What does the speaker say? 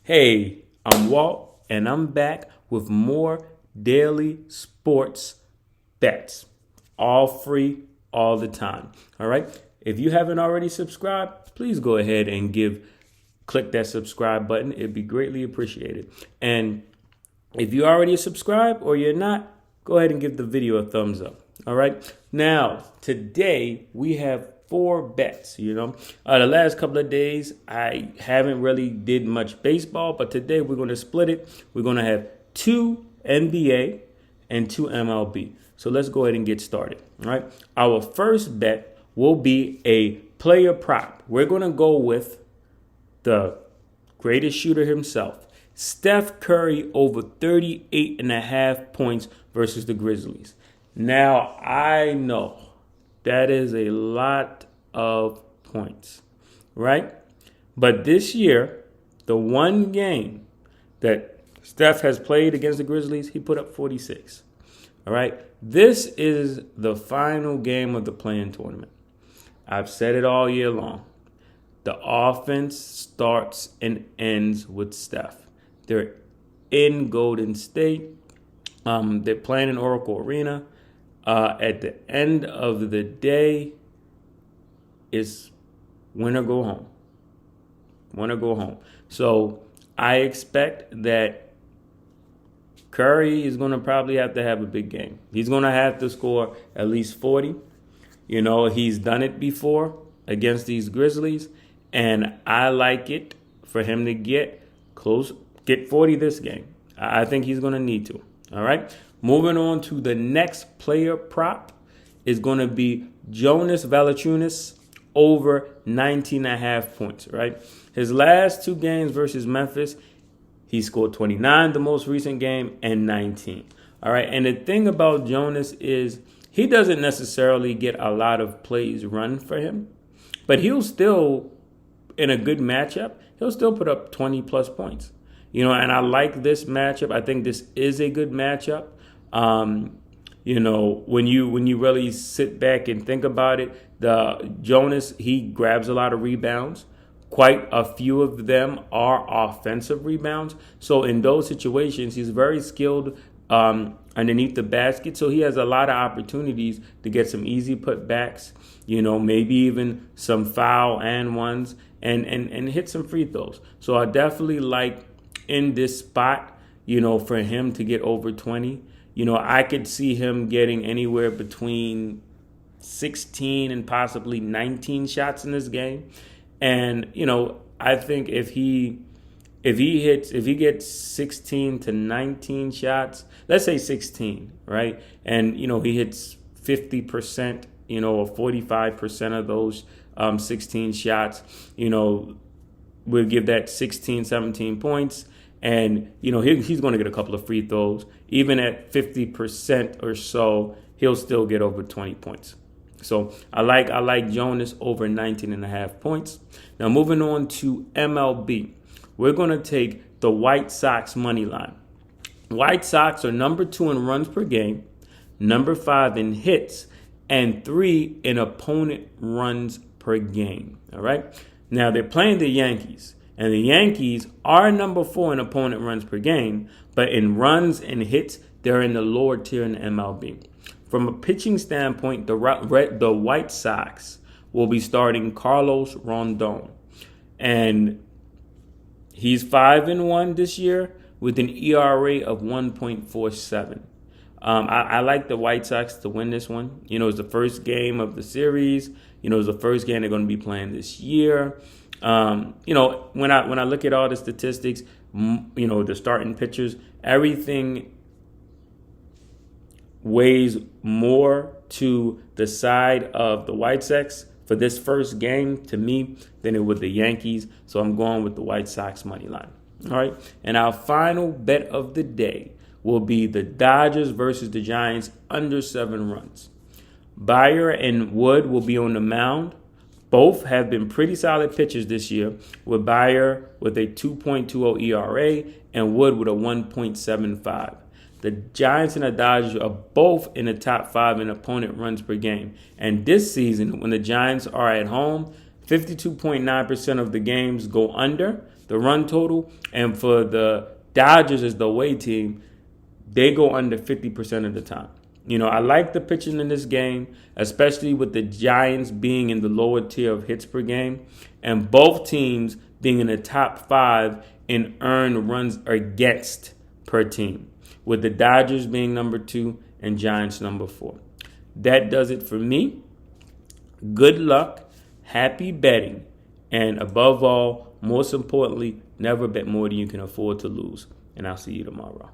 Hey, I'm Walt, and I'm back with more daily sports bets. All free, all the time. All right. If you haven't already subscribed, please go ahead and click that subscribe button. It'd be greatly appreciated. And if you already subscribed or you're not, go ahead and give the video a thumbs up. All right. Now, today we have four bets. The last couple of days I haven't really did much baseball, but today we're going to split it. We're going to have two NBA and two MLB. So let's go ahead and get started. All right. Our first bet will be a player prop. We're going to go with the greatest shooter himself, Steph Curry, over 38.5 points versus the Grizzlies. Now, I know that is a lot of points, right? But this year, the one game that Steph has played against the Grizzlies, he put up 46. All right? This is the final game of the play-in tournament. I've said it all year long. The offense starts and ends with Steph. They're in Golden State. They're playing in Oracle Arena. At the end of the day, it's win or go home. Win or go home. So I expect that Curry is going to probably have to have a big game. He's going to have to score at least 40. He's done it before against these Grizzlies. And I like it for him to get 40 this game. I think he's going to need to. All right. Moving on to the next player prop is going to be Jonas Valanitis over 19.5 points. Right. His last two games versus Memphis, he scored 29 the most recent game and 19. All right. And the thing about Jonas is he doesn't necessarily get a lot of plays run for him, but he'll still, in a good matchup, he'll still put up 20 plus points. And I like this matchup. I think this is a good matchup. When you really sit back and think about it, the Jonas, he grabs a lot of rebounds. Quite a few of them are offensive rebounds. So in those situations, he's very skilled underneath the basket. So he has a lot of opportunities to get some easy putbacks, maybe even some foul and ones and hit some free throws. So I definitely like in this spot, for him to get over 20. I could see him getting anywhere between 16 and possibly 19 shots in this game. And, I think if he gets 16 to 19 shots, let's say 16, right? And, he hits 50%, or 45% of those 16 shots, we'll give that 16, 17 points. And, he's going to get a couple of free throws. Even at 50% or so, he'll still get over 20 points. So I like Jonas over 19.5 points. Now, moving on to MLB. We're going to take the White Sox money line. White Sox are number 2 in runs per game, number 5 in hits, and 3 in opponent runs per game. All right. Now, they're playing the Yankees. And the Yankees are number 4 in opponent runs per game, but in runs and hits, they're in the lower tier in the MLB. From a pitching standpoint, the White Sox will be starting Carlos Rondon. And he's 5-1 this year with an ERA of 1.47. I like the White Sox to win this one. It's the first game of the series. It's the first game they're going to be playing this year. When I look at all the statistics, the starting pitchers, everything weighs more to the side of the White Sox for this first game to me than it would the Yankees. So I'm going with the White Sox money line. All right. And our final bet of the day will be the Dodgers versus the Giants under 7 runs. Bayer and Wood will be on the mound. Both have been pretty solid pitchers this year, with Bayer with a 2.20 ERA and Wood with a 1.75. The Giants and the Dodgers are both in the top 5 in opponent runs per game. And this season, when the Giants are at home, 52.9% of the games go under. the run total. And for the Dodgers as the away team, they go under 50% of the time. I like the pitching in this game, especially with the Giants being in the lower tier of hits per game and both teams being in the top 5 in earned runs against per team, with the Dodgers being number 2 and Giants number 4. That does it for me. Good luck, happy betting, and above all, most importantly, never bet more than you can afford to lose. And I'll see you tomorrow.